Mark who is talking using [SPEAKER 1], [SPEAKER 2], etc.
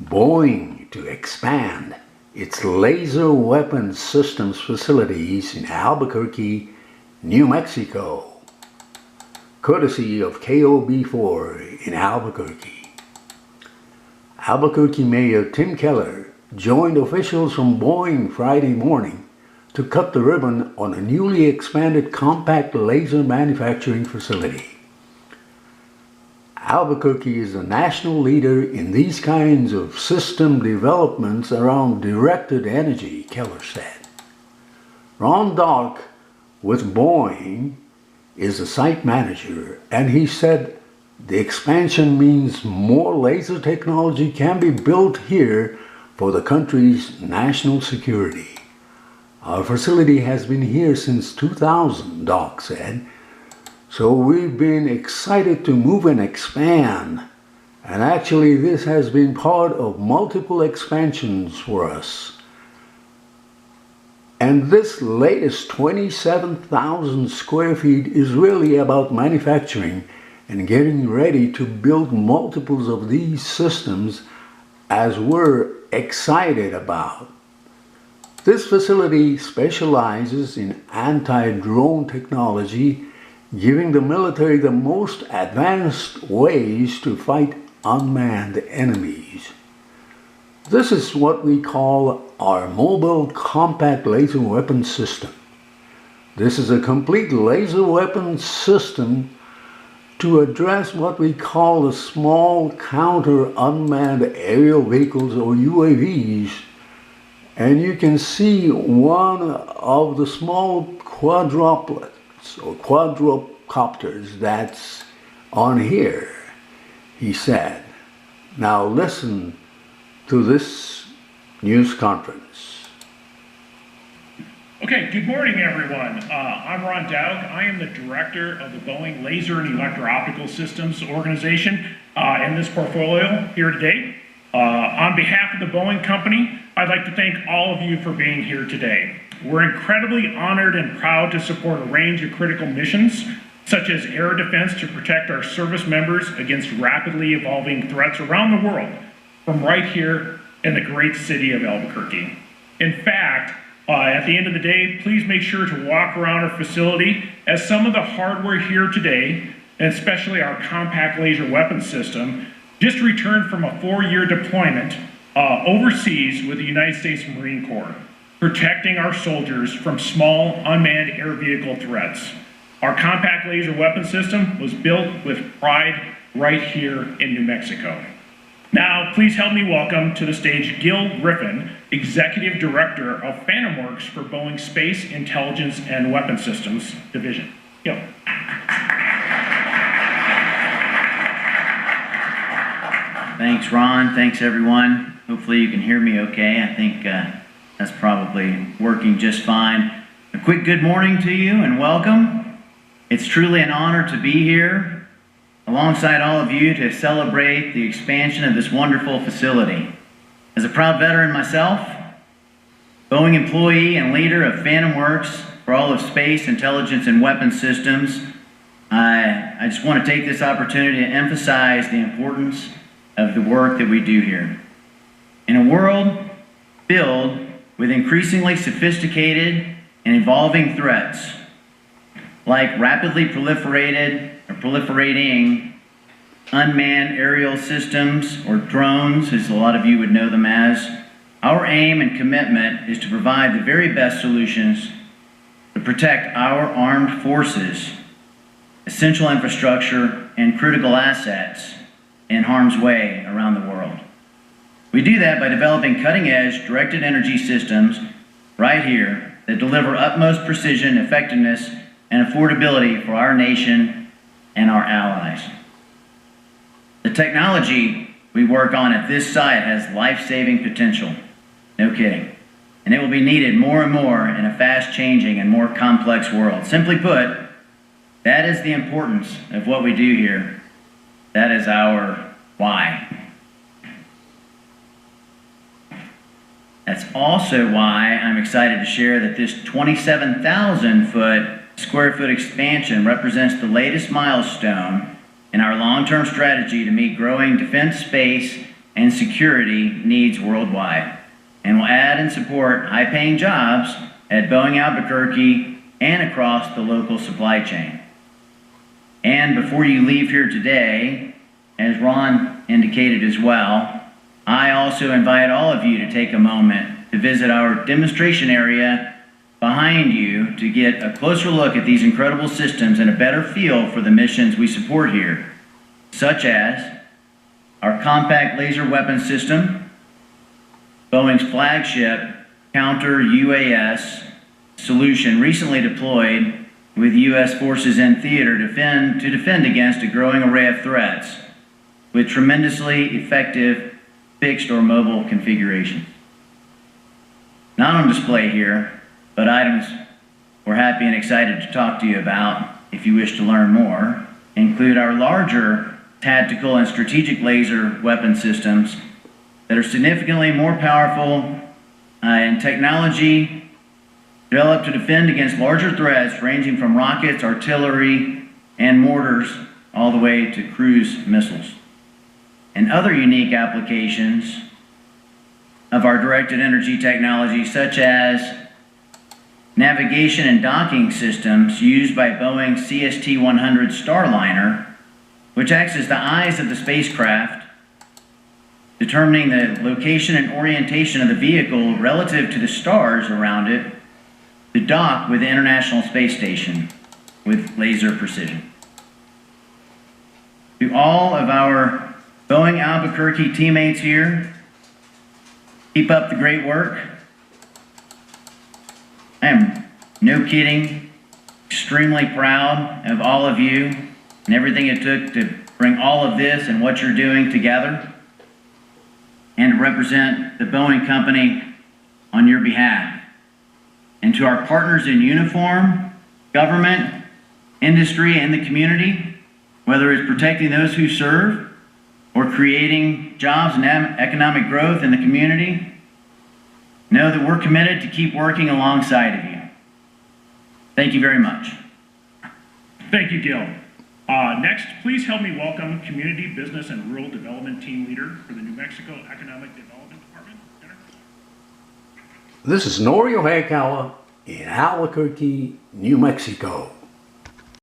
[SPEAKER 1] Boeing to expand its laser weapons systems facilities in Albuquerque, New Mexico, courtesy of KOB4 in Albuquerque. Albuquerque Mayor Tim Keller joined officials from Boeing Friday morning to cut the ribbon on a newly expanded compact laser manufacturing facility. Albuquerque is a national leader in these kinds of system developments around directed energy, Keller said. Ron Dark with Boeing is the site manager, and he said the expansion means more laser technology can be built here for the country's national security. Our facility has been here since 2000, Doc said. So we've been excited to move and expand. And actually this has been part of multiple expansions for us. And this latest 27,000 square feet is really about manufacturing and getting ready to build multiples of these systems as we're excited about. This facility specializes in anti-drone technology, giving the military the most advanced ways to fight unmanned enemies. This is what we call our mobile compact laser weapon system. This is a complete laser weapon system to address what we call the small counter unmanned aerial vehicles or UAVs. And you can see one of the small quadruplets or quadrocopters that's on here, he said. Now listen to this news conference.
[SPEAKER 2] Okay, good morning everyone. I'm Ron Dowd. I am the director of the Boeing Laser and Electro-Optical Systems organization in this portfolio here today. On behalf of the Boeing company, I'd like to thank all of you for being here today. We're incredibly honored and proud to support a range of critical missions, such as air defense to protect our service members against rapidly evolving threats around the world, from right here in the great city of Albuquerque. In fact, at the end of the day, please make sure to walk around our facility, as some of the hardware here today, and especially our compact laser weapon system, just returned from a 4-year deployment overseas with the United States Marine Corps, protecting our soldiers from small unmanned air vehicle threats. Our compact laser weapon system was built with pride right here in New Mexico. Now, please help me welcome to the stage Gil Griffin, Executive Director of Phantom Works for Boeing Space, Intelligence, and Weapon Systems Division. Gil.
[SPEAKER 3] Thanks, Ron. Thanks, everyone. Hopefully you can hear me okay. I think that's probably working just fine. A quick good morning to you and welcome. It's truly an honor to be here alongside all of you to celebrate the expansion of this wonderful facility. As a proud veteran myself, Boeing employee and leader of Phantom Works for all of Space, Intelligence, and Weapon Systems, I just want to take this opportunity to emphasize the importance of the work that we do here. In a world filled with increasingly sophisticated and evolving threats, like rapidly proliferating unmanned aerial systems, or drones, as a lot of you would know them as, our aim and commitment is to provide the very best solutions to protect our armed forces, essential infrastructure, and critical assets in harm's way around the world. We do that by developing cutting-edge directed energy systems right here that deliver utmost precision, effectiveness, and affordability for our nation and our allies. The technology we work on at this site has life-saving potential, no kidding, and it will be needed more and more in a fast-changing and more complex world. Simply put, that is the importance of what we do here. That is our why. That's also why I'm excited to share that this 27,000 square foot expansion represents the latest milestone in our long-term strategy to meet growing defense, space, and security needs worldwide, and will add and support high-paying jobs at Boeing Albuquerque and across the local supply chain. And before you leave here today, as Ron indicated as well, I also invite all of you to take a moment to visit our demonstration area behind you to get a closer look at these incredible systems and a better feel for the missions we support here, such as our compact laser weapon system, Boeing's flagship counter-UAS solution recently deployed with U.S. forces in theater to defend against a growing array of threats with tremendously effective fixed or mobile configurations. Not on display here, but items we're happy and excited to talk to you about if you wish to learn more, include our larger tactical and strategic laser weapon systems that are significantly more powerful in technology developed to defend against larger threats ranging from rockets, artillery, and mortars all the way to cruise missiles. And other unique applications of our directed energy technology, such as navigation and docking systems used by Boeing's CST-100 Starliner, which acts as the eyes of the spacecraft, determining the location and orientation of the vehicle relative to the stars around it, to dock with the International Space Station with laser precision. To all of our Boeing Albuquerque teammates here, keep up the great work. I am, no kidding, extremely proud of all of you and everything it took to bring all of this and what you're doing together and to represent the Boeing company on your behalf. And to our partners in uniform, government, industry, and the community, whether it's protecting those who serve or creating jobs and economic growth in the community, know that we're committed to keep working alongside of you. Thank you very much.
[SPEAKER 2] Thank you, Gil. Next, please help me welcome Community Business and Rural Development Team Leader for the New Mexico Economic Development Department. Jenner.
[SPEAKER 1] This is Norio Hayakawa in Albuquerque, New Mexico.